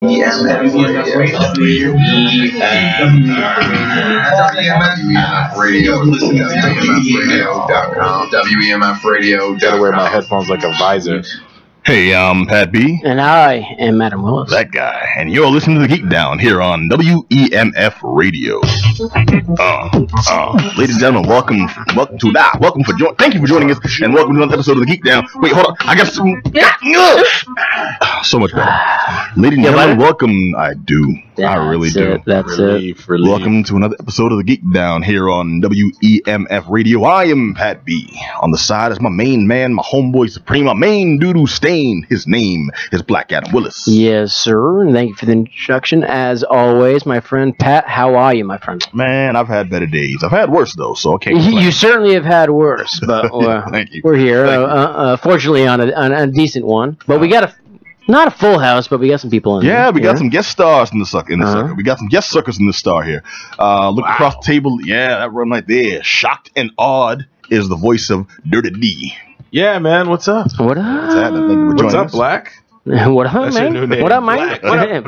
WEMF Radio. WEMF Radio. Listen to WEMFradio.com. WEMF Radio. Gotta wear my headphones like a visor. Hey, I'm Pat B. And I am Adam Willis. That guy. And you're listening to the Geek Down here on WEMF Radio. Ladies and gentlemen, thank you for joining us, and welcome to another episode of the Geek Down. Wait, hold on. I got some. So much better. Ladies and gentlemen, welcome. I do. I really do. That's it. Welcome to another episode of the Geek Down here on WEMF Radio. I am Pat B. On the side is my main man, my homeboy supreme, my main doo-doo stain. His name is Black Adam Willis. Yes, sir. And thank you for the introduction. As always, my friend Pat, how are you, my friend? Man, I've had better days. I've had worse, though, so okay. You certainly have had worse, but Thank you. We're here, fortunately, on a decent one. But we got not a full house, but we got some people in there. Yeah, we got some guest stars in the sucker. We got some guest suckers in the star here. Look across the table. Yeah, that run right there. Shocked and awed is the voice of Dirty D. Yeah, man, what's up? What up? What's happening? What's up, Black? What up, That's man? your new name. What up, Mike? Black. What up,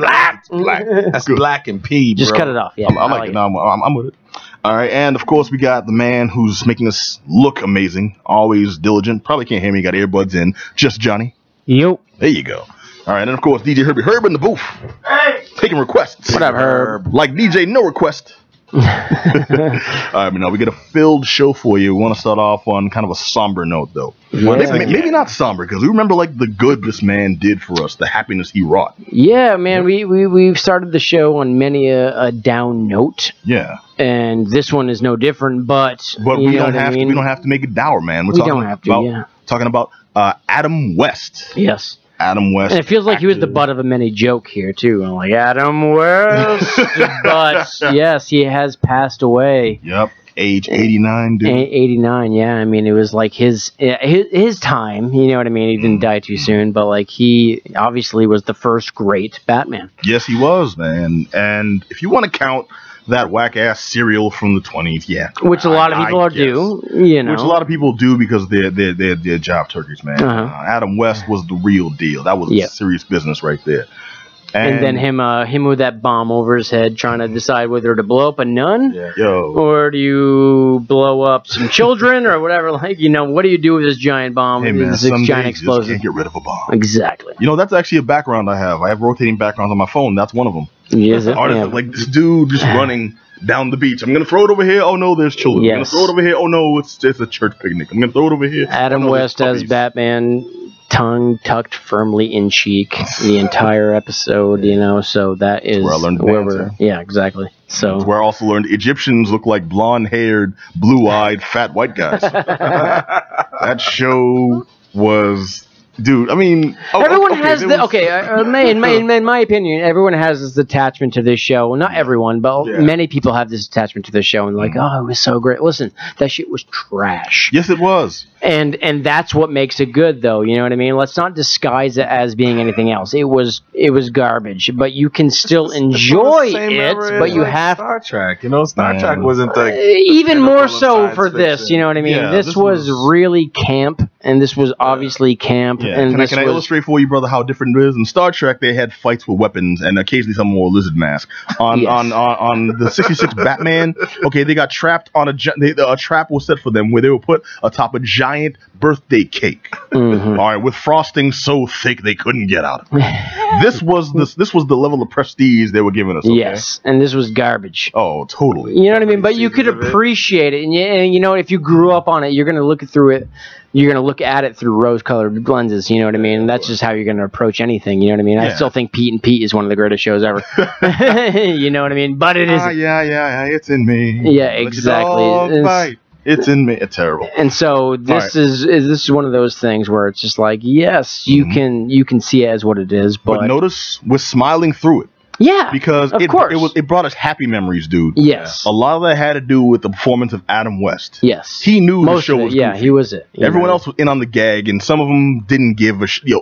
Black? That's Black and P, bro. Just cut it off. Yeah, I like it. No, I'm with it. All right, and of course we got the man who's making us look amazing, always diligent. Probably can't hear me. Got earbuds in. Just Johnny. Yo. There you go. All right, and of course DJ Herbie Herb in the booth. Hey. Taking requests. What up, Herb? Like DJ No Request. All right, but now we got a filled show for you. We want to start off on kind of a somber note, though. Yeah. Maybe not somber, because we remember like the good this man did for us, the happiness he wrought. Yeah, man, we've started the show on many a down note. Yeah. And this one is no different, but we don't have to. We don't have to make it dour, man. We don't have to. Talking about Adam West. Yes. Adam West. And it feels like he was the butt of a many joke here, too. I'm like, Adam West. But, yes, he has passed away. Yep. Age 89, dude. 89, yeah. I mean, it was like his time. You know what I mean? He didn't die too soon, but, like, he obviously was the first great Batman. Yes, he was, man. And if you want to count that whack-ass cereal from the 20s, yeah. Which a lot of people do, you know. Which a lot of people do because they're job turkeys, man. Adam West was the real deal. That was serious business right there. And then him with that bomb over his head, trying to decide whether to blow up a nun, or do you blow up some children, or whatever. Like, you know, what do you do with this giant bomb? Hey, man, this some giant days explosion. You just can't get rid of a bomb. Exactly. You know, that's actually a background I have. I have rotating backgrounds on my phone. That's one of them. Is it? Like this dude just running down the beach. I'm gonna throw it over here. Oh no, there's children. Yes. I'm gonna throw it over here. Oh no, it's just a church picnic. I'm gonna throw it over here. Adam West as Batman, tongue tucked firmly in cheek the entire episode. You know, so that is where I learned where we're. Yeah, exactly. So that's where I also learned Egyptians look like blonde-haired, blue-eyed, fat white guys. That show was. Dude, I mean, everyone has in my opinion, everyone has this attachment to this show. Well, not everyone, but many people have this attachment to this show and like, oh, it was so great. Listen, that shit was trash. Yes, it was. And that's what makes it good, though. You know what I mean? Let's not disguise it as being anything else. It was garbage, but you can still enjoy it. But you have Star Trek. You know, Star Trek wasn't the even more so for this. You know what I mean? Yeah, this was really camp, and this was obviously camp. Yeah. And can I illustrate for you, brother, how different it is? In Star Trek, they had fights with weapons, and occasionally someone wore a lizard mask. On the 66 Batman, okay, they got trapped on a trap was set for them where they were put atop a giant birthday cake. All right, with frosting so thick they couldn't get out of it. This was the level of prestige they were giving us. Okay? Yes, and this was garbage. Oh, totally. You know what I mean? But you could appreciate it, and you know, if you grew up on it, you're gonna look through it. You're going to look at it through rose-colored lenses, you know what I mean? And that's just how you're going to approach anything, you know what I mean? I still think Pete and Pete is one of the greatest shows ever. You know what I mean? But it isn't. Yeah, it's in me. Yeah, exactly. It's in me. It's terrible. And so this is one of those things where it's just like, yes, you can see it as what it is, but notice we're smiling through it. Yeah, because it brought us happy memories, dude. Yes, a lot of that had to do with the performance of Adam West. Yes, he knew the show was. Yeah, he was it. Everyone else was in on the gag, and some of them didn't give a shit.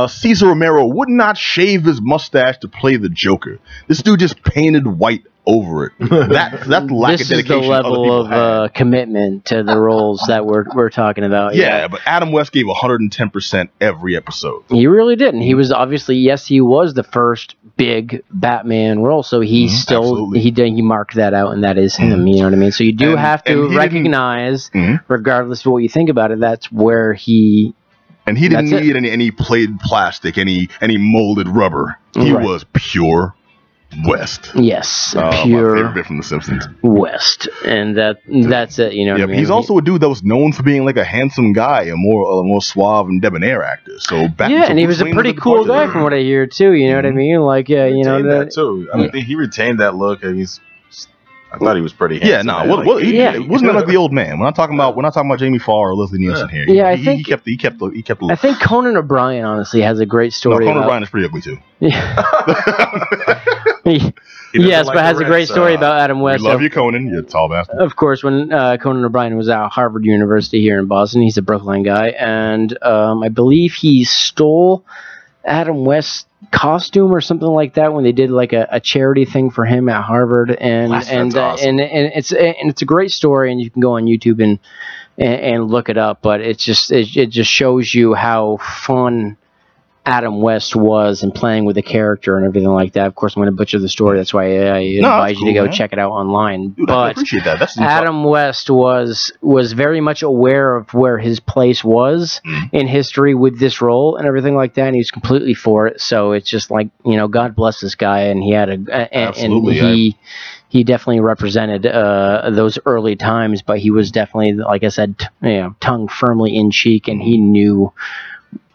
Cesar Romero would not shave his mustache to play the Joker. This dude just painted white over it. That's the lack This of dedication. is the level of commitment to the roles that we're talking about. Yeah, but Adam West gave 110% every episode. He really did, and he was obviously he was the first big Batman role, so he he marked that out, and that is him. You know what I mean? So you do have to recognize, regardless of what you think about it, that's where he. And he didn't need any played plastic, any molded rubber. He was pure West. Yes, pure. My favorite bit from The Simpsons. West, and that's it. You know what I mean? He's also a dude that was known for being like a handsome guy, a more suave and debonair actor. So and he was a pretty cool guy from what I hear too. You know what I mean? Like, you know that too. I mean, he retained that look, and I thought he was pretty handsome. It wasn't like the old man. We're not talking about Jamie Farr or Leslie Nielsen here. Yeah, he kept the look. I think Conan O'Brien honestly has a great story. No, Conan O'Brien is pretty ugly too. Yes, but has a great story about Adam West. We love you, Conan. You tall bastard. Of course, when Conan O'Brien was at Harvard University here in Boston, he's a Brooklyn guy, and I believe he stole Adam West's costume or something like that when they did like a charity thing for him at Harvard, and awesome. and it's a great story, and you can go on YouTube and look it up. But it just shows you how fun Adam West was and playing with the character and everything like that. Of course, I'm going to butcher the story. That's why I advise you to go check it out online. Dude, but I appreciate that. That's Adam West was very much aware of where his place was in history with this role and everything like that, and he was completely for it. So it's just like, you know, God bless this guy, and he had he definitely represented those early times, but he was definitely, like I said, tongue firmly in cheek, and he knew,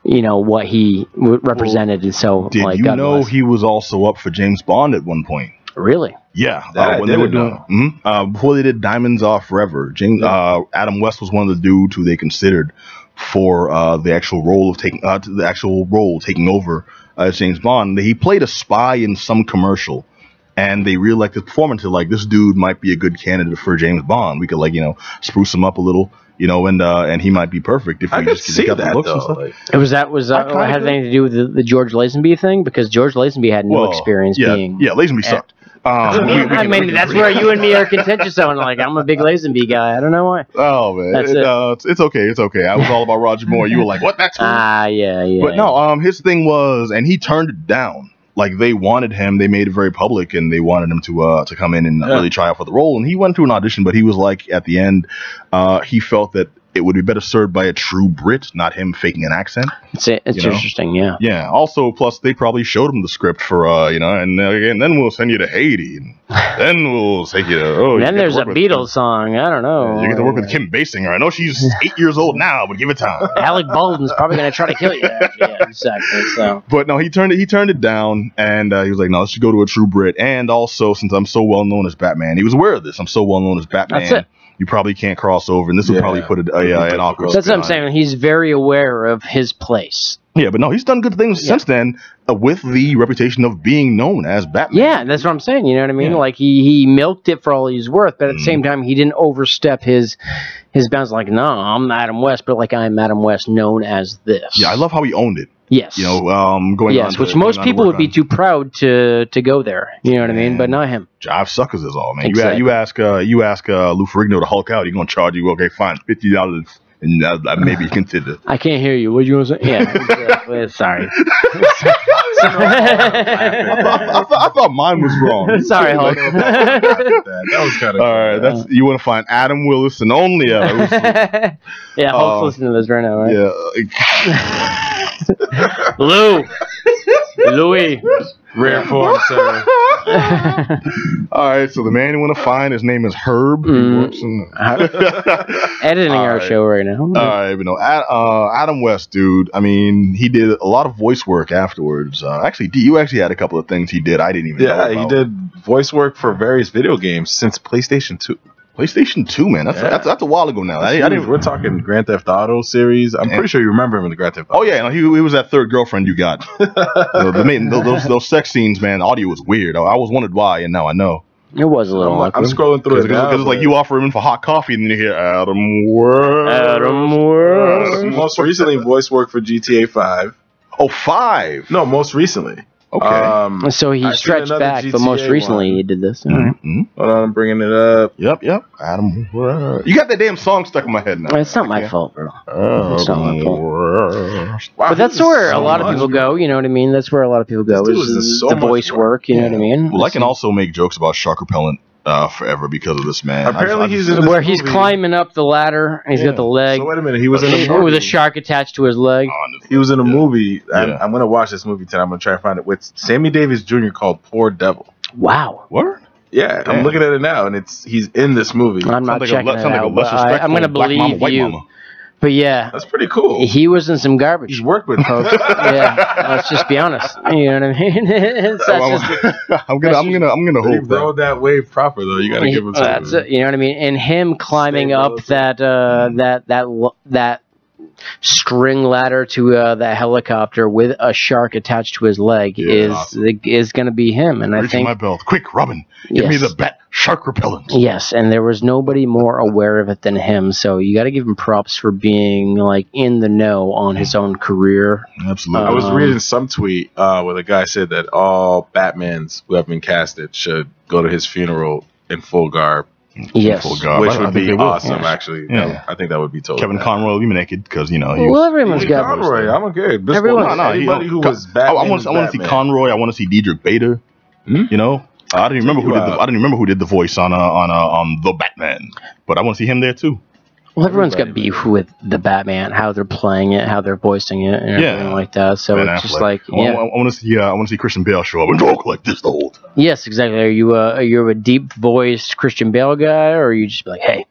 you know, what he represented. And so, did you know he was also up for James Bond at one point? Really? Yeah. When they were doing before they did Diamonds Are Forever, Adam West was one of the dudes who they considered for the actual role of taking over as James Bond. He played a spy in some commercial, and they really liked his performance. They're like, this dude might be a good candidate for James Bond. We could, like, you know, spruce him up a little. You know, and he might be perfect if we just get the looks and stuff. It had anything to do with the George Lazenby thing, because George Lazenby had no experience being. Yeah, Lazenby sucked. I mean, that's where you and me are contentious on. Like, I'm a big Lazenby guy. I don't know why. Oh man, it's okay. It's okay. I was all about Roger Moore. You were like, what? That's yeah. But no, his thing was, and he turned it down. Like, they wanted him, they made it very public, and they wanted him to come in and really try out for the role. And he went through an audition, but he was like, at the end, he felt that it would be better served by a true Brit, not him faking an accent. It's interesting, yeah. Yeah. Also, plus they probably showed him the script for, and then we'll send you to Haiti, and then we'll take you to. Then there's a Beatles song. I don't know. You get to work with Kim Basinger. I know she's 8 years old now, but give it time. Alec Baldwin's probably gonna try to kill you. Yeah, exactly. So. But no, he turned it down, and he was like, no, let's just go to a true Brit. And also, since I'm so well known as Batman, he was aware of this. I'm so well known as Batman. That's it. You probably can't cross over, and this would probably put an awkward. That's what I'm saying. He's very aware of his place. Yeah, but no, he's done good things since then with the reputation of being known as Batman. Yeah, that's what I'm saying. You know what I mean? Yeah. Like, he milked it for all he's worth, but at the same time, he didn't overstep his bounds. Like, no, I'm Adam West, but like, I'm Adam West, known as this. Yeah, I love how he owned it. Yes. You know, which most people would be too proud to go there. You know what I mean? But not him. Jive suckers is all, man. Exactly. You ask Lou Ferrigno to Hulk out, he's gonna charge you, okay, fine, $50, and maybe consider. I can't hear you. What you want to say? Yeah. Exactly. Sorry. I thought mine was wrong. Sorry, Hulk. That was kind of all right. That's you want to find Adam Willis and only yeah, Hulk's listening to this right now, right? Yeah. Louis. Rare form, sir. All right, so the man you want to find, his name is Herb. He works in editing our show right now. All right, but no, Adam West, dude. I mean, he did a lot of voice work afterwards. You actually had a couple of things he did. I didn't even know about. He did voice work for various video games since PlayStation 2. PlayStation 2, man. That's a while ago now. We're talking Grand Theft Auto series. I'm pretty sure you remember him in the Grand Theft Auto. Oh yeah, no, he was that third girlfriend you got. Those sex scenes, man. Audio was weird. I always wondered why, and now I know. It was a little. I'm scrolling through it now. Because it's like you offer him for hot coffee, and then you hear Adam West. Adam West. Most recently, voice work for GTA 5. Oh, 5. No, most recently. Okay. So he I seen stretched another back, but most GTA recently one. he did this. Mm-hmm. Hold on, I'm bringing it up. Yep. Adam West. You got that damn song stuck in my head now. It's not my fault, bro. It's not my fault. Wow, But that's where a lot of people go. You know what I mean? That's where a lot of people go. This dude Is is so the much voice work. You know what I mean? Well, I can also make jokes about shark repellent forever because of this man. Apparently he's in where this he's movie. climbing up the ladder and he's got the leg. So wait a minute, he was in a with movie. a shark attached to his leg. He was in a movie. Yeah. I'm gonna watch this movie tonight. I'm gonna try and find it with Sammy Davis Jr. called Poor Devil. Wow. What? Yeah, Damn. I'm looking at it now, and he's in this movie. I'm not Sounds checking like it sounds like a out, less but I'm respectful gonna black believe mama, white you. mama. But yeah, That's pretty cool. he was in some garbage. He's worked with folks. Yeah, let's just be honest. You know what I mean? I'm gonna He hope that. rode that wave proper though. You gotta give him some. That's it. You know what I mean? And him climbing Stay up relative. that string ladder to that helicopter with a shark attached to his leg is going to be him. And I Reaching think my belt. Quick, Robin, give me Yes. the bat shark repellent. yes, and there was nobody more aware of it than him. So you got to give him props for being like in the know on his own career. Absolutely. I was reading some tweet where the guy said that all Batmans who have been casted should go to his funeral in full garb, Yes. Full garb. which I would think be they will. awesome. Yeah. Actually, Yeah. I think that would be totally. Kevin bad. Conroy will be naked because he Well, was. everyone's got Conroy, I'm okay. This Everyone- one, No, anybody who was I Batman. want to see Batman. Conroy. I want to see Diedrich Bader. Hmm? You know, I didn't remember Check you out. I didn't remember who did the voice on the Batman, but I want to see him there too. Well, everyone's got Everybody, beef with the Batman, how they're playing it, how they're voicing it, and everything like that. So Ben it's just Affleck. like, yeah. I want to see Christian Bale show up and talk like this the whole time. Yes, exactly. Are you a deep voiced Christian Bale guy, or are you just like, hey,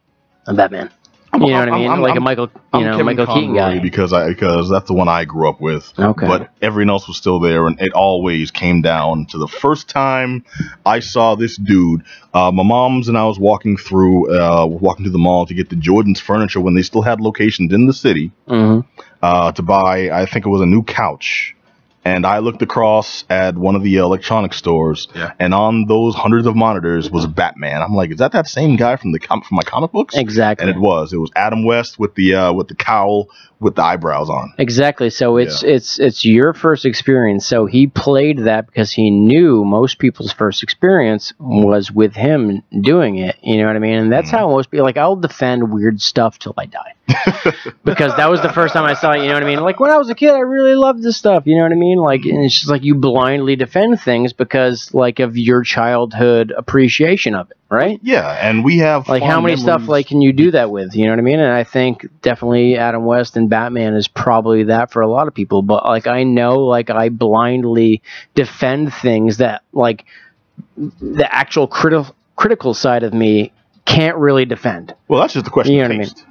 I'm Batman? You know what I mean? Like a Michael, Kevin Michael Keaton Conroy guy. because that's the one I grew up with. Okay. But everyone else was still there, and it always came down to the first time I saw this dude. My mom's and I was walking through the mall to get the Jordan's furniture when they still had locations in the city to buy. I think it was a new couch. And I looked across at one of the electronics stores, and on those hundreds of monitors was Batman. I'm like, is that same guy from from my comic books? Exactly. And it was Adam West with the cowl with the eyebrows on. Exactly. So it's your first experience. So he played that because he knew most people's first experience was with him doing it. You know what I mean? And that's how most people, like, I'll defend weird stuff till I die. Because that was the first time I saw it, you know what I mean? Like, when I was a kid, I really loved this stuff, you know what I mean? Like, and it's just like you blindly defend things because, like, of your childhood appreciation of it, right? Yeah, and we have Like, how many stuff, like, can you do that with, you know what I mean? And I think definitely Adam West and Batman is probably that for a lot of people. But, like, I know, like, I blindly defend things that, like, the actual critical side of me can't really defend. Well, that's just the question. You know of what I mean? taste.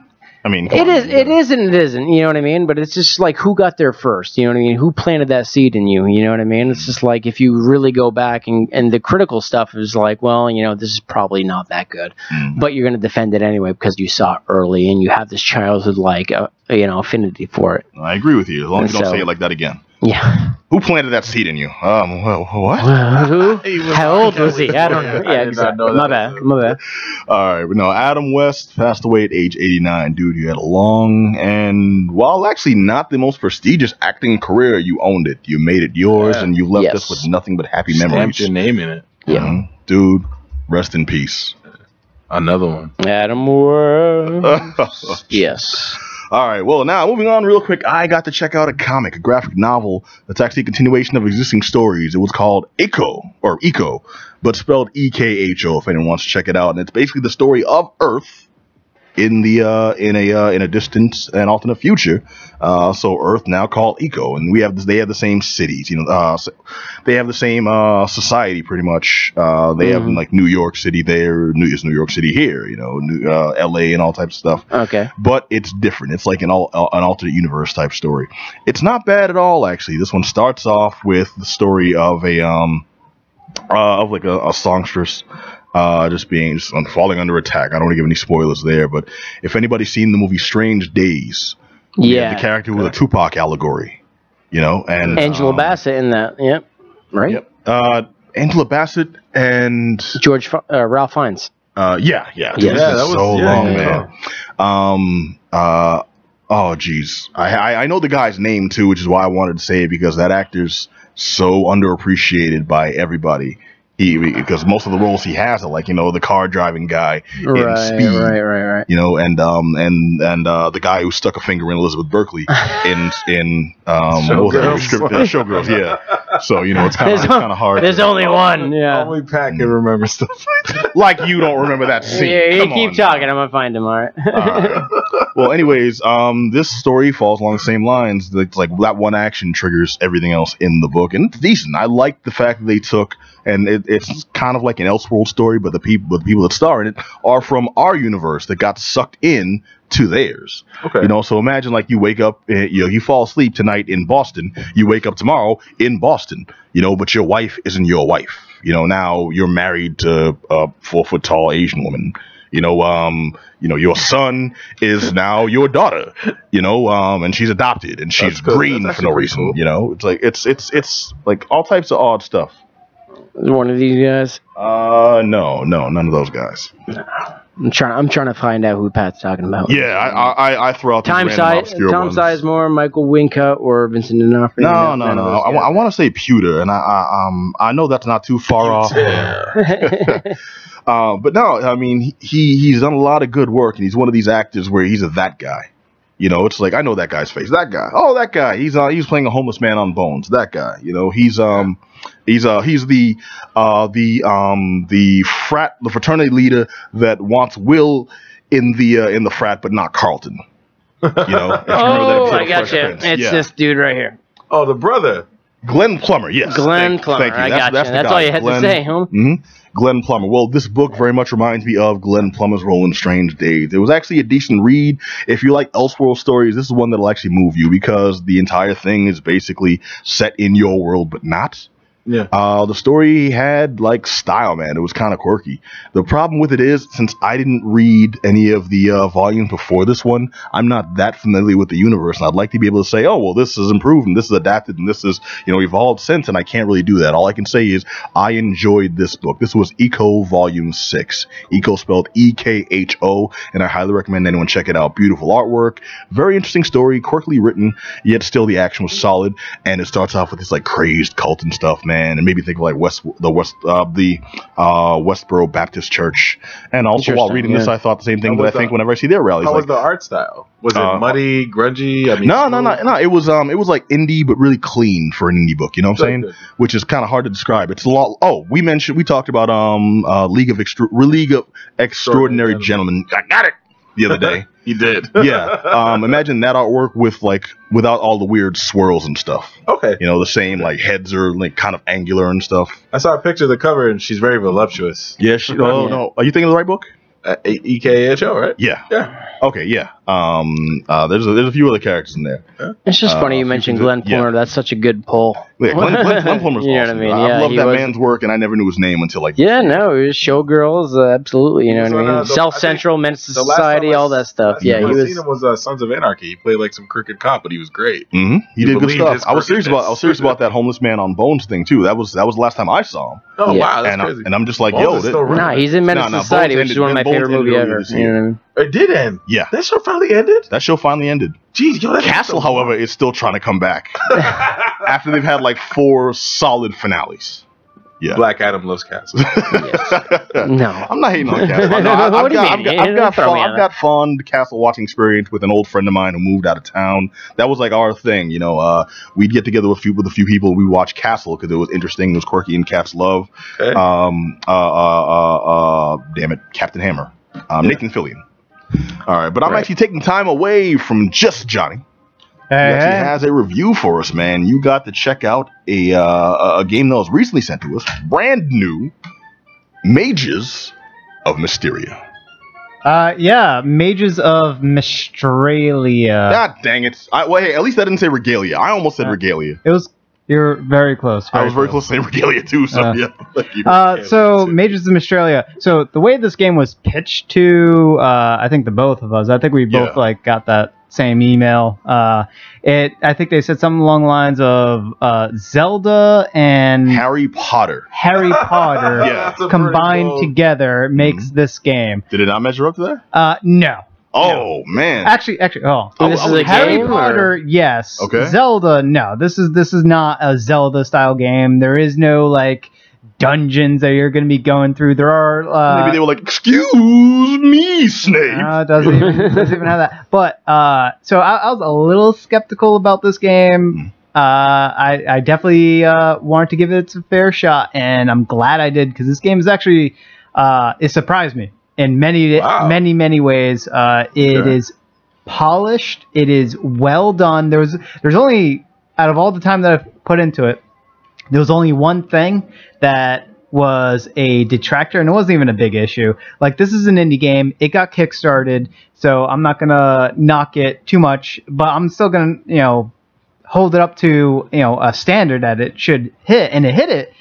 I mean, It is and it isn't, you know what I mean? But it's just like, who got there first, you know what I mean? Who planted that seed in you, you know what I mean? It's just like, if you really go back and the critical stuff is like, well, you know, this is probably not that good, but you're going to defend it anyway because you saw it early and you have this childhood, like, affinity for it. I agree with you, as long as you don't So- say it like that again. Yeah. Who planted that seed in you? Well, what? Who? How old was he? I don't know. I Yeah, did not know exactly. that. My bad. All right, but no, Adam West passed away at age 89. Dude, you had a long and, while actually not the most prestigious acting career, you owned it. You made it yours, and you left us with nothing but happy Stamped memories. your name in it. Yeah. Dude, rest in peace. Another one. Adam West. Yes. All right, well, now moving on real quick, I got to check out a comic, a graphic novel that's actually a continuation of existing stories. It was called Ekho, but spelled E-K-H-O if anyone wants to check it out. And it's basically the story of Earth in a distant and alternate future. So Earth now called Ekho, and they have the same cities, you know, they have the same society pretty much. They have like New York City there, New York City here, you know, LA and all types of stuff. Okay. But it's different. It's like an alternate universe type story. It's not bad at all, actually. This one starts off with the story of a songstress just falling under attack. I don't want to give any spoilers there, but if anybody's seen the movie Strange Days, the character with a Tupac allegory, you know, and Angela Bassett in that. Yep. Right. Yep. Angela Bassett and Ralph Fiennes. yeah. Yeah, That was so long, man. Oh, geez. I know the guy's name, too, which is why I wanted to say it, because that actor's so underappreciated by everybody. Because most of the roles he has are like, the car driving guy in Speed. Right. The guy who stuck a finger in Elizabeth Berkley in Showgirls, yeah. So, it's kind of hard. There's only one, yeah. Only Pat can remember stuff like that. Like you don't remember that scene. Yeah, you keep talking, I'm going to find him, all right. Well, anyways, this story falls along the same lines. It's like that one action triggers everything else in the book, and it's decent. I like the fact that they took, and it's kind of like an Elseworld story, but the people that star in it are from our universe that got sucked in to theirs. Okay. So imagine like you wake up, you fall asleep tonight in Boston, you wake up tomorrow in Boston, but your wife isn't your wife. Now you're married to a 4-foot tall Asian woman. Your son is now your daughter, and she's adopted and she's green for no reason. Cool. It's like, it's like all types of odd stuff. One of these guys? No, none of those guys. No. I'm trying to find out who Pat's talking about. Yeah, I throw out Tom Sizemore, Michael Wincott, or Vincent D'Onofrio. No. I want to say Pewter, and I know that's not too far off. But no, I mean he's done a lot of good work, and he's one of these actors where he's that guy. It's like I know that guy's face. That guy. Oh, that guy. He's playing a homeless man on Bones. That guy. He's the fraternity leader that wants Will in the frat, but not Carlton. I got you. It's this dude right here. Oh, the brother. Glenn Plummer, yes. Glenn Plummer. Thank you. I got you. That's all you had to say, huh? Mm-hmm. Glenn Plummer. Well, this book very much reminds me of Glenn Plummer's role in Strange Days. It was actually a decent read. If you like Elseworld stories, this is one that'll actually move you because the entire thing is basically set in your world, but not. Yeah. The story had like style, man. It was kind of quirky. The problem with it is, since I didn't read any of the volumes before this one, I'm not that familiar with the universe, and I'd like to be able to say, oh, well, this is improved, and this is adapted, and this is, evolved since, and I can't really do that. All I can say is I enjoyed this book. This was Ekho Volume 6. Ekho spelled E-K-H-O, and I highly recommend anyone check it out. Beautiful artwork, very interesting story, quirkily written, yet still the action was solid, and it starts off with this like crazed cult and stuff, man. And it made me think of like Westboro Baptist Church. And also while reading this, I thought the same thing that I think whenever I see their rallies. How was the art style? Was it muddy, grungy? I mean, no. It was like indie, but really clean for an indie book. You know what I'm saying? Good. Which is kind of hard to describe. It's a lot. Oh, we talked about League of Extraordinary Gentlemen. I got it the other day. You did. Yeah. Imagine that artwork without all the weird swirls and stuff. Okay. The same like heads are like kind of angular and stuff. I saw a picture of the cover and she's very voluptuous. Yeah. No. Are you thinking of the right book? EKHO, right? Yeah. Okay. Yeah. There's a few other characters in there. It's just funny you mentioned Glenn Plummer. Yeah. That's such a good pull. Yeah, Glenn Plummer's you know awesome. What I mean? I love that man's work, and I never knew his name until like. Yeah, no, it was Showgirls, absolutely. You know what I mean? Self-Central, Men's Society, all that stuff. Yeah, he was. Seen him was Sons of Anarchy. He played like some crooked cop, but he was great. Mm-hmm. He did good stuff. I was serious about that homeless man on Bones thing too. That was the last time I saw him. Oh wow, that's crazy. And I'm just like, Bones he's in Men's Society, which is one of my favorite movies ever. You know what I mean? It did end. Yeah. That show finally ended? Jeez, Castle, however, is still trying to come back. After they've had like 4 solid finales. Yeah. Black Adam loves Castle. No. I'm not hating on Castle. I've got fond Castle watching experience with an old friend of mine who moved out of town. That was like our thing, we'd get together with a few people, we watch Castle because it was interesting, it was quirky, and cats love. Okay. Damn it, Captain Hammer. Nathan Fillion. All right, but I'm actually taking time away from just Johnny. He actually has a review for us, man. You got to check out a game that was recently sent to us, brand new, Mages of Mystalia. Mages of Mystralia. God dang it! Hey, at least I didn't say Regalia. I almost said Regalia. You're very close. I was very close to saying Regalia too. So so Mages of Mystralia. So the way this game was pitched to, I think the both of us. I think we both got that same email. I think they said something along the lines of Zelda and Harry Potter. Combined together makes this game. Did it not measure up to that? No. Oh man. Actually, This is a Harry game, Potter, or? yes. Okay. Zelda, no. This is not a Zelda style game. There is no like dungeons that you're going to be going through. There are maybe they were like, "Excuse me, Snape." it doesn't even have that. But so I was a little skeptical about this game. I definitely wanted to give it a fair shot, and I'm glad I did, because this game is actually it surprised me in many ways. It is polished. It is well done. There's only, out of all the time that I've put into it, there was only one thing that was a detractor, and it wasn't even a big issue. Like, this is an indie game. It got kickstarted, so I'm not gonna knock it too much, but I'm still gonna, hold it up to, a standard that it should hit, and it hit it.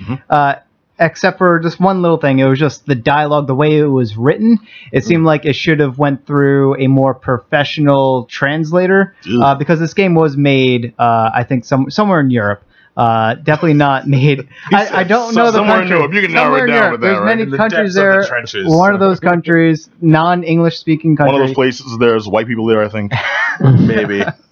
Except for just one little thing. It was just the dialogue, the way it was written. It seemed like it should have went through a more professional translator, because this game was made, I think, somewhere in Europe. Definitely not made. I don't know the country. In Europe. You can narrow it down with that, There's right? many countries there. One of those countries, non-English speaking countries. One of those places, there's white people there, I think.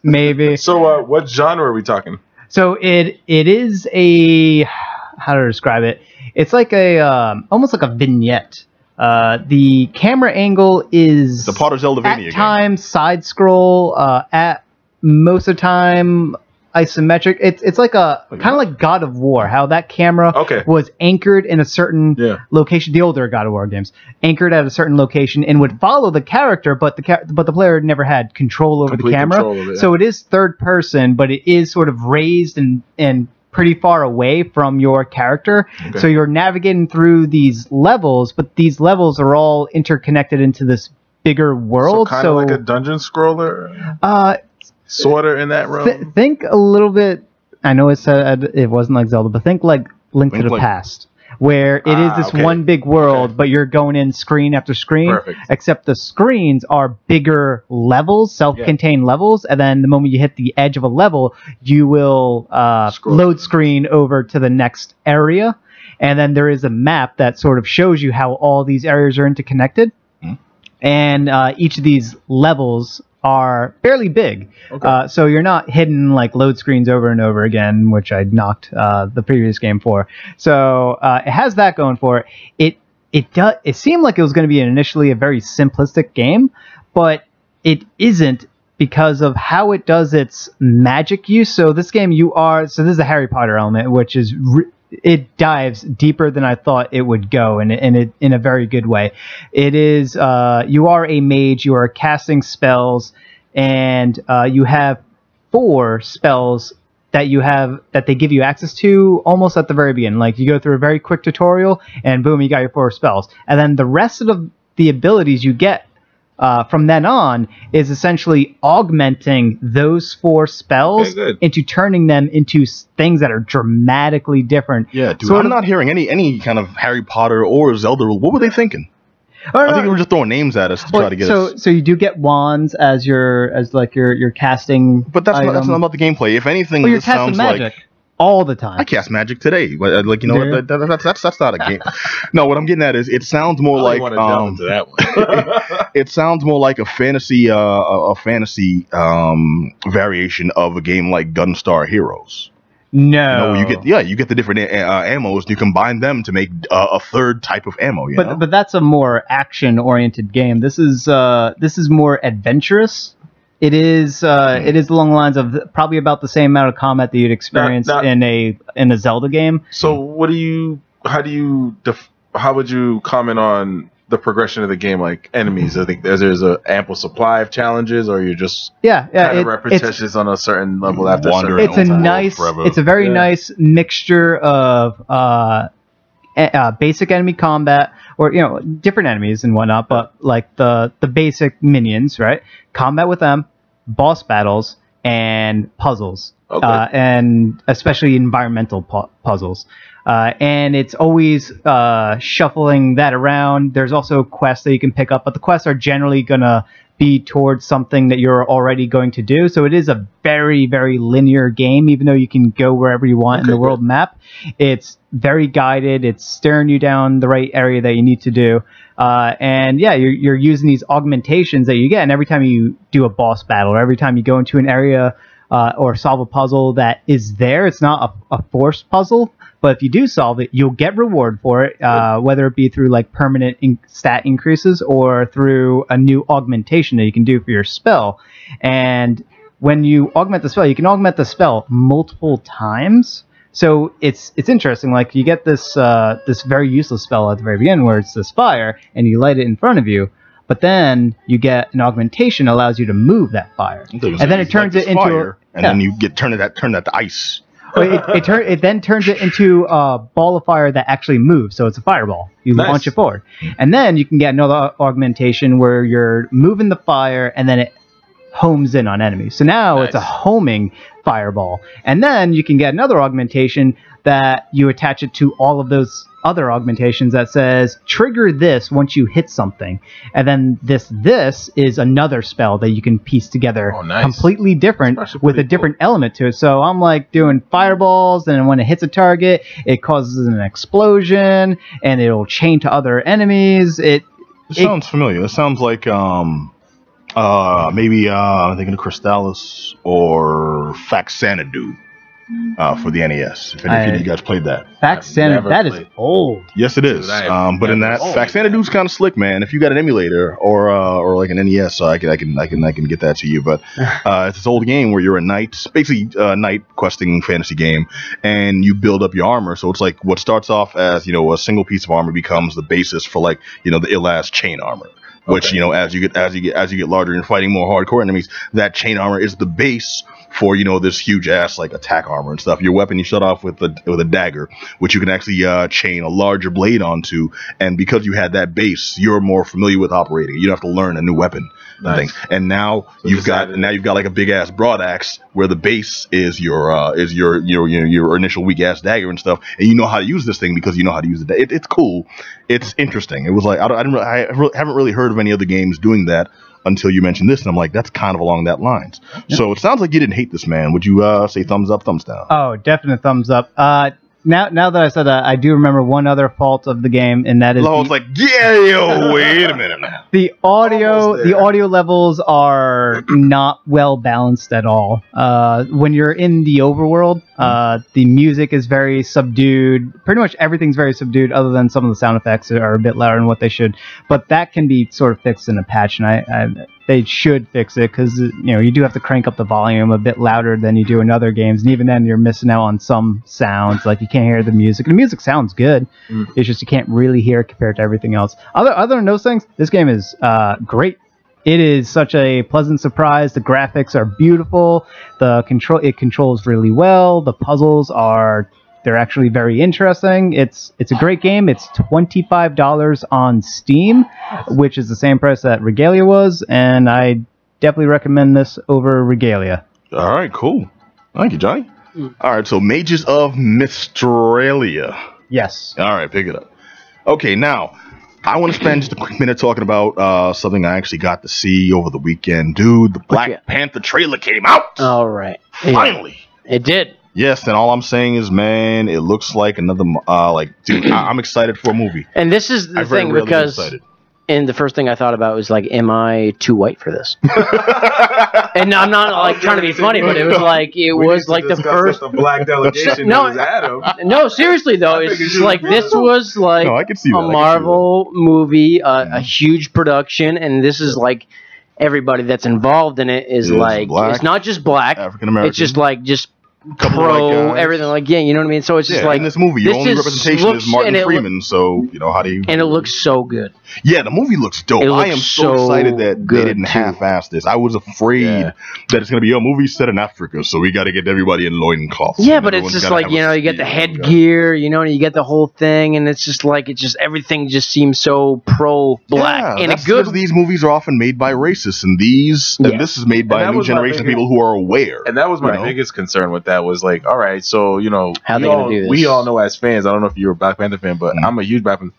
Maybe. So, what genre are we talking? So it is a, how to describe it? It's like a almost like a vignette. The camera angle is the Potter Zelda-vania at times side scroll, at most of the time isometric. It's like a kind of like God of War, how that camera was anchored in a certain location. The older God of War games anchored at a certain location and would follow the character, but the player never had control over the camera. So it is third person, but it is sort of raised and pretty far away from your character. So you're navigating through these levels, but these levels are all interconnected into this bigger world. So kind of like a dungeon scroller? Sort of in that realm? Think a little bit, I know it said it wasn't like Zelda, but think like Link to the Past, where it is this one big world, but you're going in screen after screen. Except the screens are bigger levels, self-contained levels, and then the moment you hit the edge of a level, you will load screen over to the next area, and then there is a map that sort of shows you how all these areas are interconnected, and each of these levels are fairly big. So you're not hitting like load screens over and over again, which I knocked the previous game for. So it has that going for it. It seemed like it was going to be initially a very simplistic game, but it isn't, because of how it does its magic use. So this game, this is a Harry Potter element, which is it dives deeper than I thought it would go, and in a very good way. It is you are a mage, you are casting spells, and you have 4 spells that they give you access to almost at the very beginning. Like, you go through a very quick tutorial, and boom, you got your 4 spells. And then the rest of the abilities you get from then on is essentially augmenting those 4 spells into turning them into things that are dramatically different. Yeah, dude, I'm not hearing any kind of Harry Potter or Zelda rule. What were they thinking? I think they were just throwing names at us to try to get us. So you do get wands as your casting. But that's not about the gameplay. If anything, you're casting magic all the time. I cast magic today. Like, that's not a game. No, what I'm getting at is it sounds more like it sounds more like a fantasy variation of a game like Gunstar Heroes. No, you get the different ammos, and you combine them to make a third type of ammo. But that's a more action-oriented game. This is more adventurous. It is along the lines of probably about the same amount of combat that you'd experience in a Zelda game. So how would you comment on the progression of the game, like enemies? I think there's an ample supply of challenges, or you're just kind of repetitious on a certain level after it's a very nice mixture of basic enemy combat, or different enemies and whatnot, but like the basic minions, right? Combat with them, boss battles, and puzzles, and especially environmental puzzles. And it's always shuffling that around. There's also quests that you can pick up, but the quests are generally gonna be towards something that you're already going to do. So it is a very, very linear game, even though you can go wherever you want in the world map. It's very guided. It's steering you down the right area that you need to do. And yeah, you're using these augmentations that you get, and every time you do a boss battle, or every time you go into an area or solve a puzzle that is there, it's not a forced puzzle. But if you do solve it, you'll get reward for it, whether it be through like permanent stat increases or through a new augmentation that you can do for your spell. And when you augment the spell, you can augment the spell multiple times. So it's interesting. Like you get this this very useless spell at the very beginning where it's this fire, and you light it in front of you. But then you get an augmentation that allows you to move that fire, and then it turns it into fire, and then you turn that to ice. It then turns it into a ball of fire that actually moves, so it's a fireball. You launch it forward. And then you can get another augmentation where you're moving the fire, and then it homes in on enemies. So now it's a homing fireball. And then you can get another augmentation that you attach it to all of those other augmentations that says trigger this once you hit something, and then this is another spell that you can piece together completely different with a different element to it. So I'm like doing fireballs, and when it hits a target it causes an explosion and it'll chain to other enemies. It sounds familiar. It sounds like maybe I'm thinking of Crystallis or Faxanadu. For the NES, if any of you guys played that. Faxanadu, that is old. Yes, it is. But in that, Faxanadu's kind of slick, man. If you got an emulator or like an NES, I can get that to you. But it's this old game where you're a knight, basically a knight questing fantasy game, and you build up your armor. So it's like what starts off as a single piece of armor becomes the basis for like the ill-ass chain armor. Which as you get larger and fighting more hardcore enemies, that chain armor is the base for this huge ass like attack armor and stuff. Your weapon you start off with a dagger, which you can actually chain a larger blade onto, and because you had that base, you're more familiar with operating. You don't have to learn a new weapon and things. And now you've got like a big ass broad axe where the base is your initial weak ass dagger and stuff, and you know how to use this thing because you know how to use it. It's cool. It's interesting. It was like I haven't really heard of any other games doing that until you mentioned this, and I'm like, that's kind of along that lines. Yep. So it sounds like you didn't hate this, man. Would you say thumbs up, thumbs down? Oh, definite thumbs up. Now that I said that, I do remember one other fault of the game, and that is it's like, wait a minute now. The audio levels are not well balanced at all. When you're in the overworld, the music is very subdued. Pretty much everything's very subdued, other than some of the sound effects are a bit louder than what they should. But that can be sort of fixed in a patch, and they should fix it, because you do have to crank up the volume a bit louder than you do in other games, and even then you're missing out on some sounds. Like you can't hear the music. The music sounds good. It's just you can't really hear it compared to everything else. Other than those things, this game is great. It is such a pleasant surprise. The graphics are beautiful. It controls really well. The puzzles they're actually very interesting. It's a great game. It's $25 on Steam, which is the same price that Regalia was, and I definitely recommend this over Regalia. All right, cool. Thank you, Johnny. All right, so Mages of Mystralia. Yes. All right, pick it up. Okay, now I want to spend just a quick minute talking about something I actually got to see over the weekend. Dude, the Black Panther trailer came out. All right. Finally. It did. Yes, and all I'm saying is, man, it looks like another, dude, I'm excited for a movie. And this is the thing, because, and the first thing I thought about was, like, am I too white for this? And I'm not, like, trying to be funny, but it was like, the first. The black delegation was Adam. No, seriously, though, it's just like, this was, like, I can see that. a Marvel movie, a huge production, and this is, like, everybody that's involved in it is like, black, it's not just black, African American. It's just, like, pro everything, like, you know what I mean? So it's just like in this movie, your only representation is Martin Freeman. So how do you? And it looks so good. Yeah, the movie looks dope. I am so excited that they didn't half-ass this. I was afraid that it's gonna be a movie set in Africa, so we got to get everybody in loincloths. Yeah, but it's just like you get the headgear, and you get the whole thing, and it's just like everything just seems so pro-black and that's because these movies are often made by racists, and this is made by a new generation of people who are aware. And that was my biggest concern with that was like, all right, so how they gonna do this? We all know as fans. I don't know if you're a Black Panther fan, but I'm a huge Black Panther.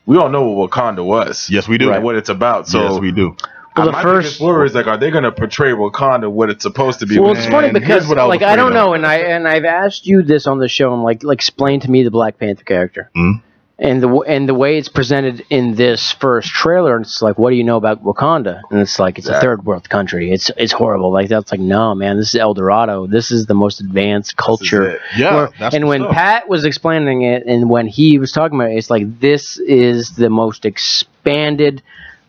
We all know what Wakanda was. Yes, we do. Right, what it's about. So yes, we do. Well, my biggest worry is like, are they going to portray Wakanda what it's supposed to be? Well, it's funny because like I don't know, and I've asked you this on the show. I'm like explain to me the Black Panther character. Mm-hmm. And the way it's presented in this first trailer, and it's like, what do you know about Wakanda? And it's like, it's a third world country. It's horrible. Like that's like, no, man, this is El Dorado. This is the most advanced culture. Yeah. And when Pat was explaining it, and when he was talking about it, it's like, this is the most expanded,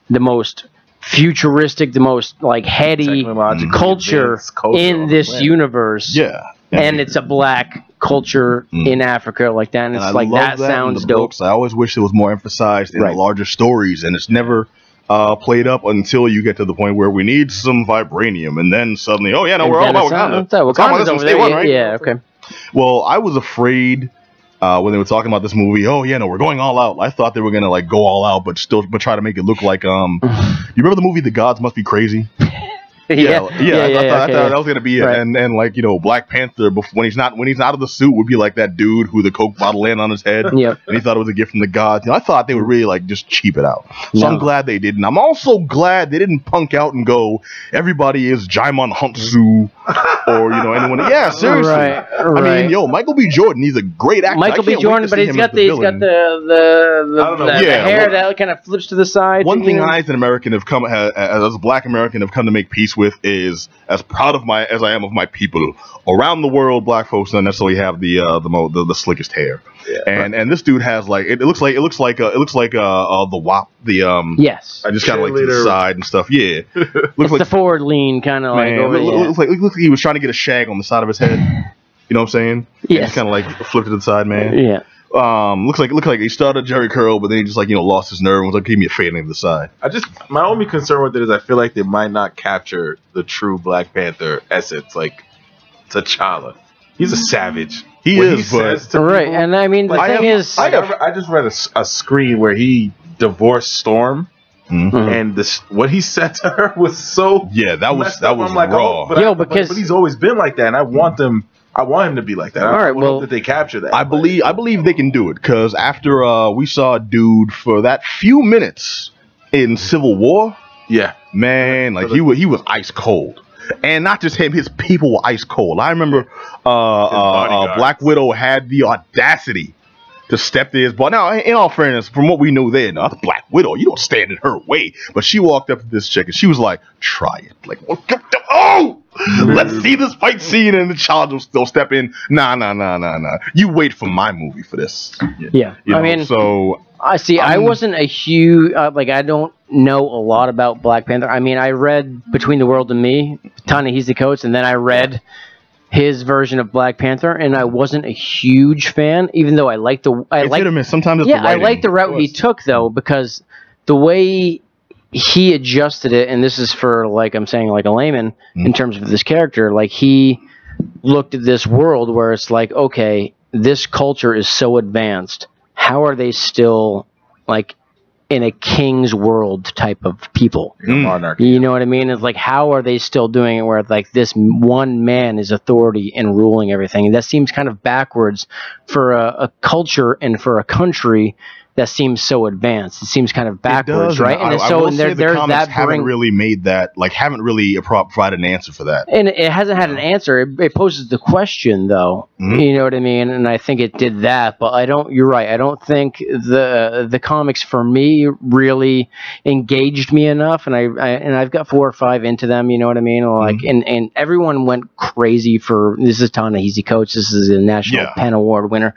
the most futuristic, the most like heady culture in this universe. Yeah. And it's a black culture in Africa like that, and it's like that sounds dope. Books, I always wish it was more emphasized in the larger stories, and it's never played up until you get to the point where we need some vibranium, and then suddenly, oh yeah, no, we're all about Wakanda. Wakanda's over there. One, right? Yeah, okay. Well, I was afraid when they were talking about this movie. Oh yeah, no, we're going all out. I thought they were gonna like go all out, but try to make it look like you remember the movie The Gods Must Be Crazy? I thought that was gonna be it, and like Black Panther when he's not out of the suit would be like that dude who the Coke bottle landed on his head, and he thought it was a gift from the gods. I thought they would really like just cheap it out. So I'm glad they didn't. I'm also glad they didn't punk out and go everybody is Jaimon Hunsu or anyone. Yeah, seriously. I mean, Michael B. Jordan, he's a great actor. Michael B. Jordan, but he's got the hair that kind of flips to the side. One thing I, as an American, as a Black American, have come to make peace with is, as proud as I am of my people around the world, Black folks don't necessarily have the slickest hair. And this dude has like it looks like the WAP yes. I just kind of like to the side and stuff. Yeah, looks like the forward lean kind of like over. Looks like he was trying to get a shag on the side of his head. You know what I'm saying? Yeah. Kind of like flipped it to the side, man. Yeah. Looks like he started Jerry curl, but then he just lost his nerve and was like, give me a fading to the side. My only concern with it is I feel like they might not capture the true Black Panther essence, like T'Challa. He's a savage. He is, right. And I mean, the thing is, I just read a screen where he divorced Storm. Mm-hmm. And what he said to her was so that was like, raw. But he's always been like that, and I want him to be like that. All right, hope that they capture that. I believe they can do it, because after we saw a dude for that few minutes in Civil War, man, like he was ice cold, and not just him, his people were ice cold. I remember Black Widow had the audacity to step to his ball. Now, in all fairness, from what we know then, the Black Widow, you don't stand in her way. But she walked up to this chick and she was like, try it. Like, let's see this fight scene, and the child will still step in. Nah. You wait for my movie for this. Yeah. I mean, so I see. I wasn't a huge I don't know a lot about Black Panther. I mean, I read Between the World and Me, Ta-Nehisi Coates, and then I read his version of Black Panther, and I wasn't a huge fan, even though I liked the route he took, though, because the way he adjusted it, and this is for I'm saying like a layman in terms of this character, like he looked at this world where it's like, okay, this culture is so advanced, how are they still like in a king's world type of people? Monarchy. You know what I mean? It's like, how are they still doing it where like this one man is authority and ruling everything? And that seems kind of backwards for a culture and for a country that seems so advanced. It seems kind of backwards, right? And there's that haven't really made that, haven't really provided an answer for that. And it hasn't had an answer. It poses the question, though. Mm-hmm. You know what I mean? And I think it did that. But you're right. I don't think the comics for me really engaged me enough. And I've got 4 or 5 into them. You know what I mean? And everyone went crazy for, this is Ta-Nehisi Coates. This is a National Pen Award winner.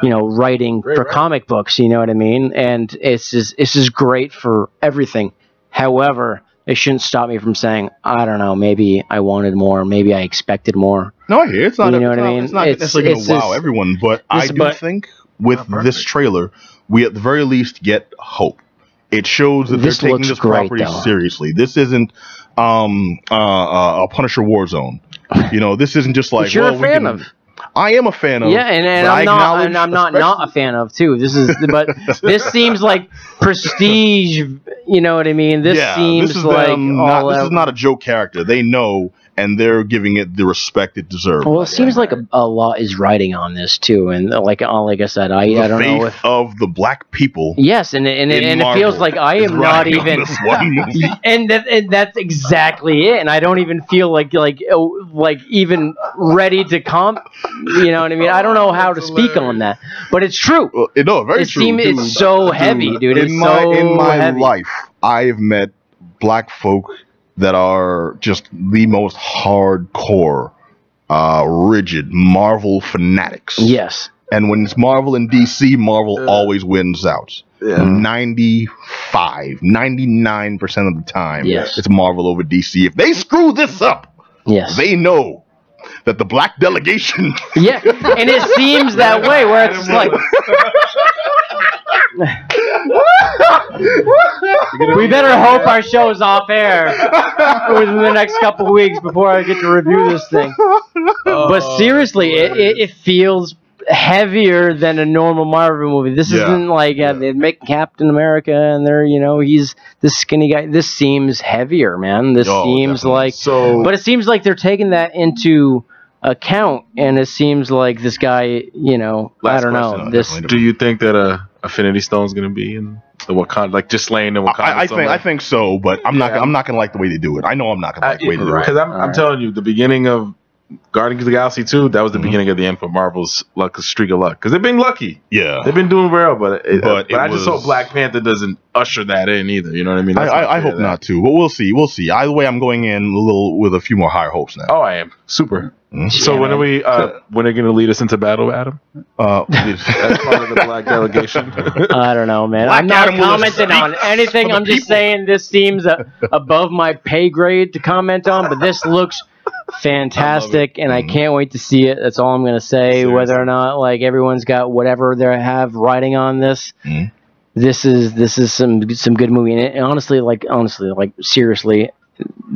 Writing for comic books. You know what I mean? And it's just great for everything. However, it shouldn't stop me from saying, I don't know, maybe I wanted more, maybe I expected more. No, I hear it's not. You know what I mean? It's not necessarily going to wow everyone, but I do think with this trailer, we at the very least get hope. It shows that they're taking this property seriously. This isn't a Punisher war zone. This isn't just like, you're a fan of. I am a fan of. Yeah, and I'm not a fan of too. This seems like prestige, You know what I mean? This seems this is like this is not a joke character. They know, and they're giving it the respect it deserves. Well, it seems like a lot is riding on this too, and like I said, I don't know if of the black people. Yes, and it feels like I am not even, and that's exactly it. And I don't even feel like even ready to You know what I mean? I don't know how to speak on that, but it's true. Well, no, very true. It's so heavy, dude. In my life, I have met black folk that are just the most hardcore, rigid Marvel fanatics. Yes. And when it's Marvel and DC, Marvel always wins out. 99% of the time, it's Marvel over DC. If they screw this up, they know that the black delegation... Yeah, and it seems that way, where it's like... We better hope our show's off air within the next couple weeks before I get to review this thing. But seriously, it feels heavier than a normal Marvel movie. This isn't like they make Captain America and they're he's this skinny guy. This seems heavier, man. This seems like but it seems like they're taking that into account, and it seems like this guy, I don't know. Do you think that Affinity Stone's gonna be in the Wakanda, like just laying in Wakanda? I think so, but I'm not gonna like the way they do it. I know I'm not gonna like the way they do it. Because I'm telling you, the beginning of Guardians of the Galaxy 2, that was the beginning of the end for Marvel's streak of luck. Because they've been lucky. Yeah. They've been doing well, but I just hope Black Panther doesn't usher that in either. You know what I mean? I hope not too, but we'll see. We'll see. Either way, I'm going in with a few more higher hopes now. Oh, I am. Super. So when are we when are you going to lead us into battle, Adam? As part of the black delegation? I don't know, man. I'm not commenting on anything. I'm just saying this seems above my pay grade to comment on, but this looks fantastic, and I can't wait to see it. That's all I'm gonna say. Seriously. Whether or not everyone's got whatever they have writing on this, this is some good movie. And honestly, seriously,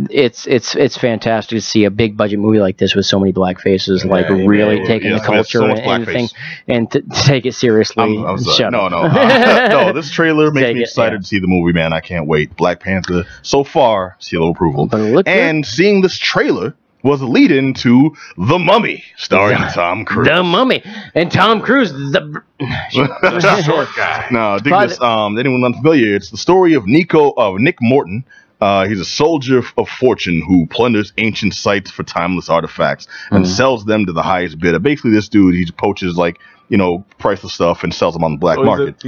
it's fantastic to see a big budget movie like this with so many black faces, really taking the culture and everything, and to take it seriously. No. This trailer makes me excited to see the movie, man. I can't wait. Black Panther, so far, seal of approval. And seeing this trailer was a lead-in to The Mummy, starring Tom Cruise. The Mummy. And Tom Cruise, the short guy. No, dig this. Anyone unfamiliar, it's the story of Nick Morton. He's a soldier of fortune who plunders ancient sites for timeless artifacts and sells them to the highest bidder. Basically, this dude, he poaches priceless stuff and sells them on the black market.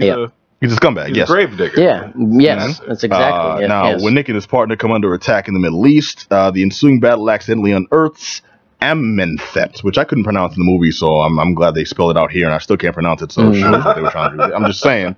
He's a scumbag. He's a grave digger. Yeah. Yes. That's exactly it. When Nick and his partner come under attack in the Middle East, the ensuing battle accidentally unearths Amenhotep, which I couldn't pronounce in the movie, so I'm glad they spelled it out here, and I still can't pronounce it. So sure what they were trying to do. I'm just saying.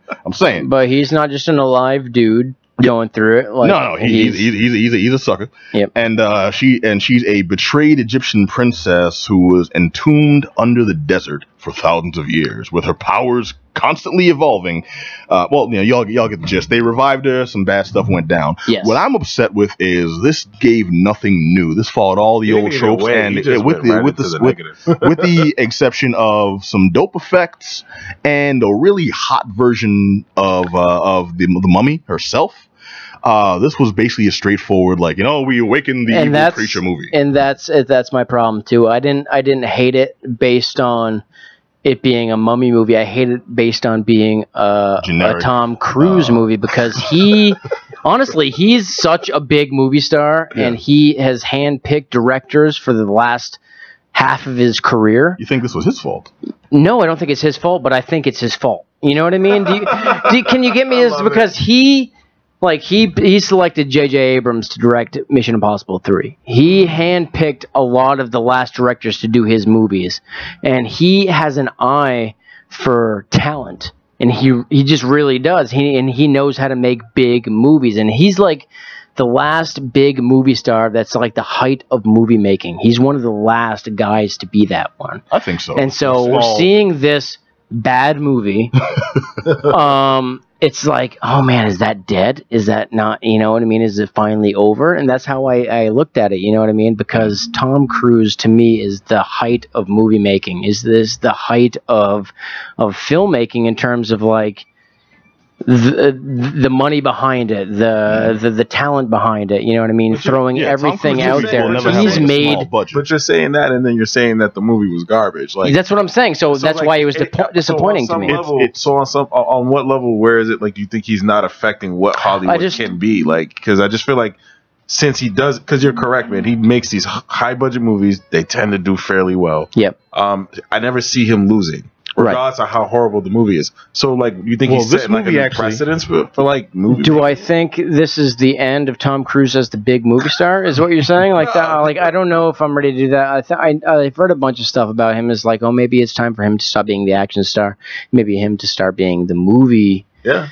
But he's not just an alive dude going through it. No, he's a sucker. Yep. And she's a betrayed Egyptian princess who was entombed under the desert for thousands of years, with her powers constantly evolving. Y'all get the gist. They revived her. Some bad stuff went down. Yes. What I'm upset with is this gave nothing new. This followed all the old tropes, and with the exception of some dope effects and a really hot version of the Mummy herself. This was basically a straightforward, we awaken the evil creature movie. And that's my problem too. I didn't hate it based on it being a Mummy movie. I hate it based on being a Tom Cruise movie, because honestly, he's such a big movie star, and he has handpicked directors for the last half of his career. You think this was his fault? No, I don't think it's his fault, but I think it's his fault. You know what I mean? Can you get me this? Because he selected J.J. Abrams to direct Mission Impossible 3. He handpicked a lot of the last directors to do his movies, and he has an eye for talent, and he just really does. He knows how to make big movies, and he's like the last big movie star that's like the height of movie making. He's one of the last guys to be that one. I think so. And so we're seeing this bad movie. It's like, oh man, is that dead? Is that not, you know what I mean? Is it finally over? And that's how I looked at it, you know what I mean? Because Tom Cruise, to me, is the height of movie making. Is this the height of filmmaking in terms of the money behind it, the talent behind it. You know what I mean? Throwing everything out there. He's made. But you're saying that, and then you're saying that the movie was garbage. Like that's what I'm saying. So that's why it was disappointing to me. On what level? Where is it? Like, do you think he's not affecting what Hollywood can be? Like, because I just feel like since he does, because you're correct, man. He makes these high budget movies. They tend to do fairly well. Yep. I never see him losing. Regardless of how horrible the movie is. So, like, you think he's setting like a precedence for like movies? Do I think this is the end of Tom Cruise as the big movie star? Is what you're saying? Like that? Like, I don't know if I'm ready to do that. I've read a bunch of stuff about him. Is like, oh, maybe it's time for him to stop being the action star. Maybe him to start being the movie. Yeah,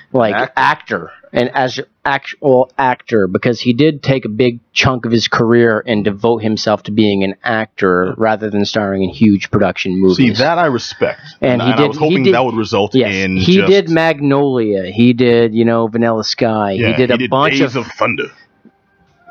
actor and as actual actor, because he did take a big chunk of his career and devote himself to being an actor rather than starring in huge production movies. See, that I respect, and I was hoping that would result in. He did Magnolia. He did, Vanilla Sky. Yeah, he did a bunch Days of Thunder.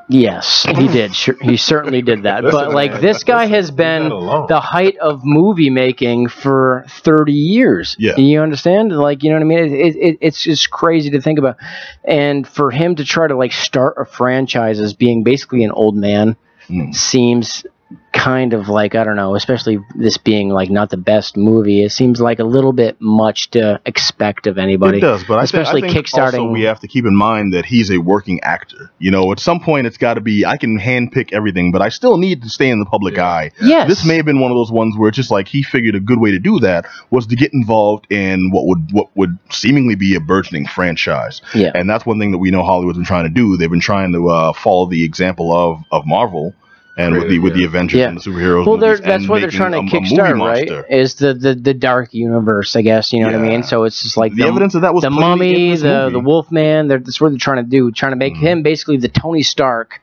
Yes, he did. He certainly did that. But like this guy has been the height of movie making for 30 years. Yeah. You understand? Like, you know what I mean? It's just crazy to think about. And for him to try to like start a franchise as being basically an old man seems kind of like, I don't know, especially this being like not the best movie, it seems like a little bit much to expect of anybody. It does, but especially I think kickstarting. Also we have to keep in mind that he's a working actor. At some point it's got to be, I can handpick everything, but I still need to stay in the public eye. Yes. This may have been one of those ones where it's just like he figured a good way to do that was to get involved in what would seemingly be a burgeoning franchise. Yeah. And that's one thing that we know Hollywood's been trying to do. They've been trying to follow the example of Marvel. And with the Avengers and the superheroes, well, that's what they're trying to kickstart, right? Is the dark universe, I guess. You know what I mean? So it's just like the evidence of that was the Mummy, the Wolfman. That's what they're trying to do, trying to make him basically the Tony Stark.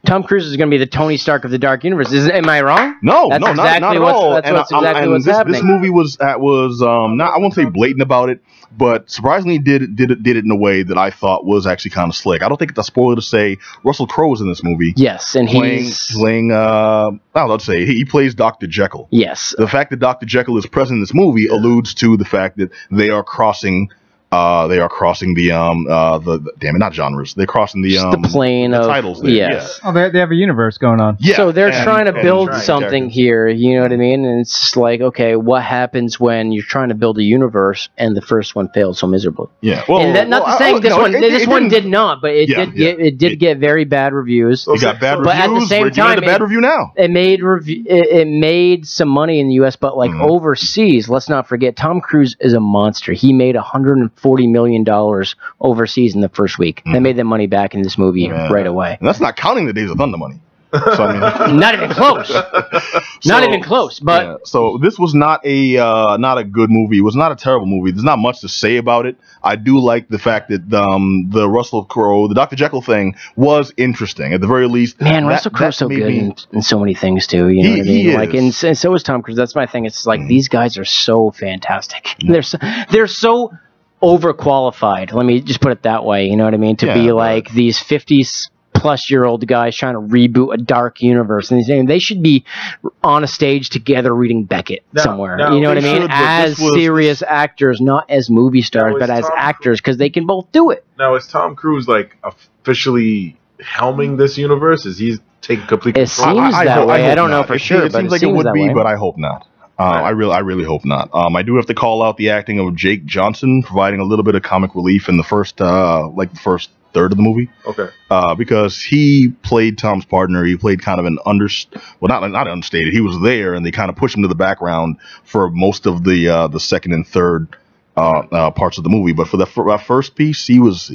Tom Cruise is going to be the Tony Stark of the dark universe. Am I wrong? No, not at all. That's exactly what's happening. This movie was not, I won't say blatant about it, but surprisingly did it in a way that I thought was actually kind of slick. I don't think it's a spoiler to say Russell Crowe is in this movie. Yes, and playing let's say he plays Dr. Jekyll. Yes. The fact that Dr. Jekyll is present in this movie alludes to the fact that they are crossing the damn it, not genres. They're crossing the plane of titles there. Yes. Oh, they have a universe going on. Yeah. So they're trying to build something here, you know what I mean? And it's just like, okay, what happens when you're trying to build a universe and the first one failed so miserably? Yeah. Well, and this one did not, but it did get very bad reviews. It got bad reviews. But at the same time, a bad review now. It made some money in the US, but like overseas, let's not forget Tom Cruise is a monster. He made $140 million overseas in the first week. They made their money back in this movie right away. And that's not counting the Days of Thunder money. So, I mean, not even close. Not even close. But so this was not a good movie. It was not a terrible movie. There's not much to say about it. I do like the fact that the Russell Crowe, the Dr. Jekyll thing was interesting. At the very least, man, Russell Crowe's so good in so many things too. You know what I mean? Like, and so is Tom Cruise. That's my thing. It's like these guys are so fantastic. They're so overqualified. Let me just put it that way. You know what I mean? To be like these 50-plus-year-old guys trying to reboot a dark universe, and they should be on a stage together reading Beckett somewhere. You know what I mean? As serious actors, not as movie stars, but as actors, because they can both do it. Now, is Tom Cruise like officially helming this universe? Is he taking complete control? It seems that way. I don't know for sure, it but seems like it would be, but I hope not. I really hope not. I do have to call out the acting of Jake Johnson, providing a little bit of comic relief in the first third of the movie. Okay. Because he played Tom's partner. He played kind of an not understated. He was there, and they kind of pushed him to the background for most of the second and third parts of the movie. But for the first piece, he was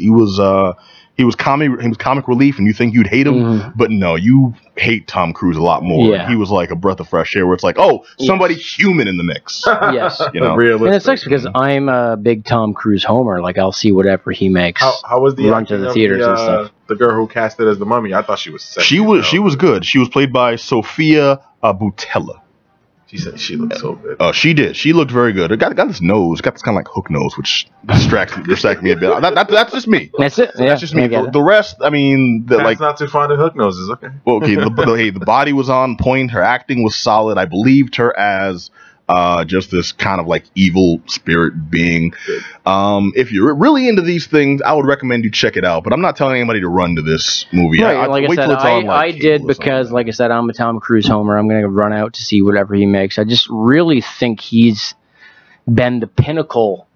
comic relief, and you think you'd hate him, but no, you hate Tom Cruise a lot more. Yeah. He was like a breath of fresh air, where it's like, oh, somebody human in the mix. Yes, you know, and it sucks because I'm a big Tom Cruise homer. Like, I'll see whatever he makes. How was the run to the theaters and stuff? The girl who casted as the Mummy, I thought she was sexy. She was good. She was played by Sophia Boutella. She said she looked so good. Oh, she did. She looked very good. It got this nose. Got this kind of like hook nose, which distracts me a bit. That's just me. That's it. Yeah, that's just me. The rest, I mean, that's not too fond of hook noses. Okay. Well, okay. The body was on point. Her acting was solid. I believed her as just this kind of like evil spirit being. If you're really into these things, I would recommend you check it out. But I'm not telling anybody to run to this movie. Right, like I said, I did because, like I said, I'm a Tom Cruise homer. I'm going to run out to see whatever he makes. I just really think he's been the pinnacle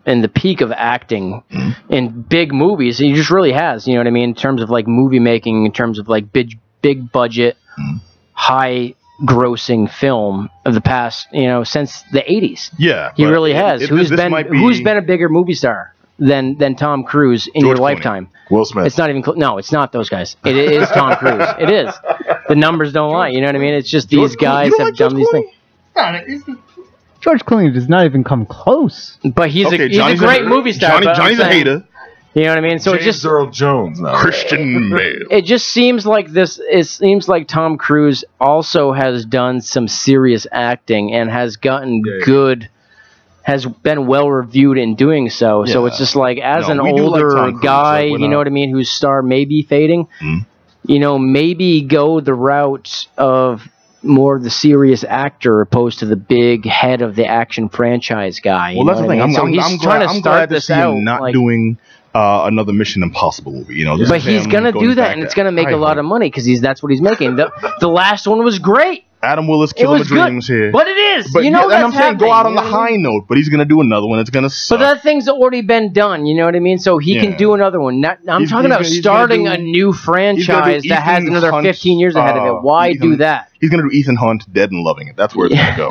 and the peak of acting in big movies. He just really has, you know what I mean, in terms of like movie making, in terms of like big budget, high grossing film of the past, you know, since the 80s. Yeah, he really has. Who's been a bigger movie star than Tom Cruise in your lifetime? Will Smith. It's not even no, it's not those guys. It is Tom Cruise. It is. The numbers don't lie. You know what I mean? It's just these guys have done these things. George Clooney does not even come close. But he's a great movie star. Johnny's a hater. You know what I mean? So James it just Earl Jones now. Christian Bale. It just seems like this. It seems like Tom Cruise also has done some serious acting and has gotten good, has been well reviewed in doing so. Yeah. So it's just like as an older guy, you know what I mean, whose star may be fading. You know, maybe go the route of more the serious actor opposed to the big head of the action franchise guy. Well, that's the thing. I mean? I'm trying to start this out. Not like, doing another Mission Impossible movie, you know. But he's gonna do that, and it's gonna make a lot of money because that's what he's making. The last one was great. Adam Willis killing the dreams here. But it is. But you know that's I'm saying go out on the high note, but he's going to do another one. It's going to suck. But that thing's already been done, you know what I mean? So he can do another one. I'm talking about starting a new franchise that has another 15 years ahead of it. Why do that? He's going to do Ethan Hunt, Dead and Loving It. That's where it's going to go.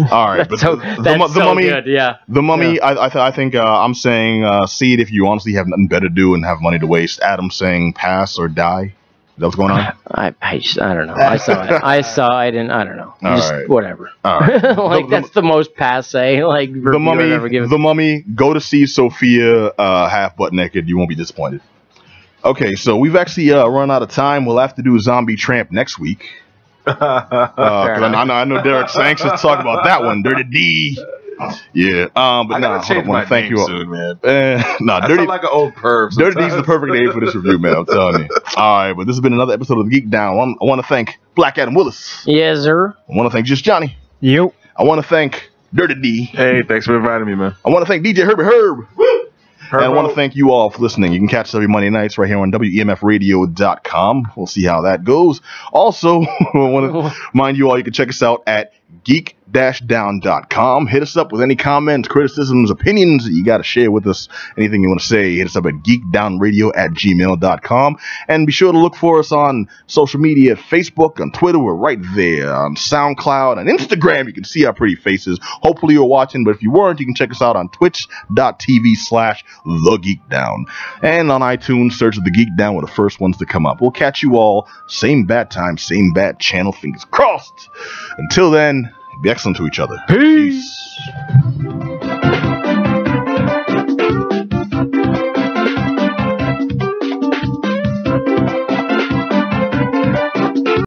All right, but the Mummy, good, yeah. The Mummy. Yeah. I think I'm saying see it if you honestly have nothing better to do and have money to waste. Adam's saying pass or die. Is that what's going on? I don't know. I saw it. I don't know. Just right. Whatever. All right. Like that's the most passe like the Mummy. Ever given. The Mummy. Go to see Sophia half butt naked. You won't be disappointed. Okay, so we've actually run out of time. We'll have to do Zombie Tramp next week. I know Derek's anxious to talk about that one. Dirty D. Yeah, but I want to thank you all. Soon, man. Dirty like an old perv. Dirty D's the perfect name for this review, man. I'm telling you. All right, but this has been another episode of Geek Down. I want to thank Black Adam Willis. Yes, sir. I want to thank Just Johnny. Yep. I want to thank Dirty D. Hey, thanks for inviting me, man. I want to thank DJ Herbie Herb. And I want to thank you all for listening. You can catch us every Monday nights right here on WEMFradio.com. We'll see how that goes. Also, I want to remind you all you can check us out at geek-down.com. Hit us up with any comments, criticisms, opinions that you got to share with us. Anything you want to say, hit us up at geekdownradio@gmail.com. And be sure to look for us on social media, Facebook, on Twitter. We're right there. On SoundCloud and Instagram, you can see our pretty faces. Hopefully you're watching, but if you weren't, you can check us out on twitch.tv/TheGeekDown. And on iTunes, search The Geek Down. We're the first ones to come up. We'll catch you all same bat time, same bat channel. Fingers crossed. Until then, be excellent to each other. Peace.